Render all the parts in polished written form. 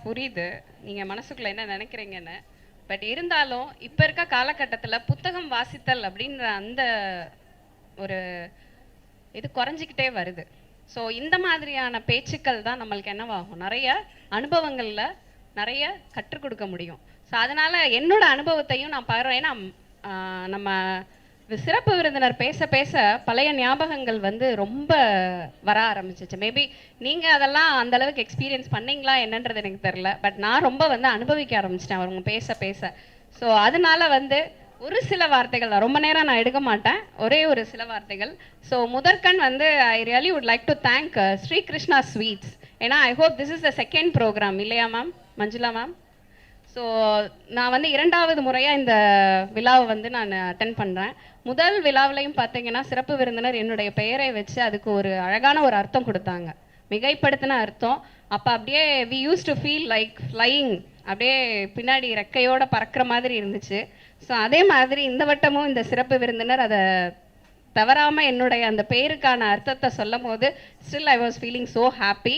புரியுது நீங்க மனசுக்குள்ள என்ன நினைக்கிறீங்கன்னு. பட் இருந்தாலும் இப்ப இருக்க காலகட்டத்துல புத்தகம் வாசித்தல் அப்படின்ற அந்த ஒரு இது குறைஞ்சிக்கிட்டே வருது. ஸோ இந்த மாதிரியான பேச்சுக்கள் தான் நம்மளுக்கு என்னவாகும், நிறைய அனுபவங்கள்ல நிறைய கற்றுக் கொடுக்க முடியும். ஸோ அதனால என்னோட அனுபவத்தையும் நான் பகிர்றேன். ஏன்னா நம்ம சிறப்பு விருந்தினர் பேச பேச பழைய ஞாபகங்கள் வந்து ரொம்ப வர ஆரம்பிச்சிச்சு. மேபி நீங்கள் அதெல்லாம் அந்த அளவுக்கு எக்ஸ்பீரியன்ஸ் பண்ணீங்களா என்னன்றது எனக்கு தெரில. பட் நான் ரொம்ப வந்து அனுபவிக்க ஆரம்பிச்சிட்டேன் அவங்க பேச பேச. ஸோ அதனால வந்து ஒரு சில வார்த்தைகள் தான், ரொம்ப நேரம் நான் எடுக்க மாட்டேன், ஒரே ஒரு சில வார்த்தைகள். ஸோ முதற்கண் வந்து I really would like to thank Shri Krishna sweets. ஏன்னா I hope this is the second programme இல்லையா மேம், மஞ்சுளா மேம்? ஸோ நான் வந்து 2வது முறையாக இந்த விழாவை வந்து நான் அட்டென்ட் பண்ணுறேன். முதல் விழாவிலையும் பார்த்தீங்கன்னா சிறப்பு விருந்தினர் என்னுடைய பெயரை வச்சு அதுக்கு ஒரு அழகான ஒரு அர்த்தம் கொடுத்தாங்க, மிகைப்படுத்தின அர்த்தம். அப்போ அப்படியே we used to feel like flying, அப்படியே பின்னாடி ரெக்கையோட பறக்கிற மாதிரி இருந்துச்சு. ஸோ அதே மாதிரி இந்த வட்டமும் இந்த சிறப்பு விருந்தினர் அதை தவறாமல் என்னுடைய அந்த பெயருக்கான அர்த்தத்தை சொல்லும் போது still I was feeling so happy.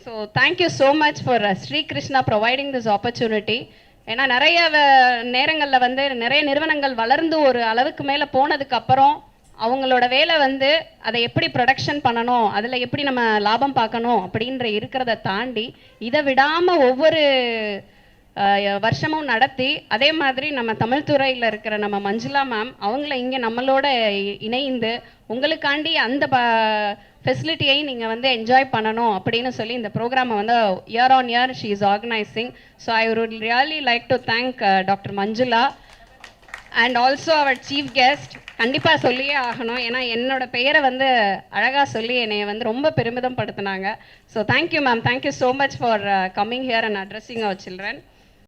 So thank you so much for Shri Krishna providing this opportunity. ஏன்னா நிறைய நேரங்களில் வந்து நிறைய நிறுவனங்கள் வளர்ந்து ஒரு அளவுக்கு மேலே போனதுக்கப்புறம் அவங்களோட வேலை வந்து அதை எப்படி ப்ரொடக்ஷன் பண்ணணும், அதில் எப்படி நம்ம லாபம் பார்க்கணும் அப்படின்ற இருக்கிறத தாண்டி இதை விடாமல் ஒவ்வொரு வருஷமும் நடத்தி, அதே மாதிரி நம்ம தமிழ் துறையில் இருக்கிற நம்ம மஞ்சுளா மேம் அவங்கள இங்கே நம்மளோட இணைந்து உங்களுக்காண்டி அந்த ஃபெசிலிட்டியை நீங்கள் வந்து என்ஜாய் பண்ணணும் அப்படின்னு சொல்லி இந்த ப்ரோக்ராமை வந்து year on year she is organising. So I would really like to thank doctor Manjula and also our chief guest. கண்டிப்பாக சொல்லியே ஆகணும், ஏன்னா என்னோட பெயரை வந்து அழகாக சொல்லி என்னை வந்து ரொம்ப பெருமிதம் படுத்தினாங்க. So thank you ma'am, thank you so much for coming here and addressing our children.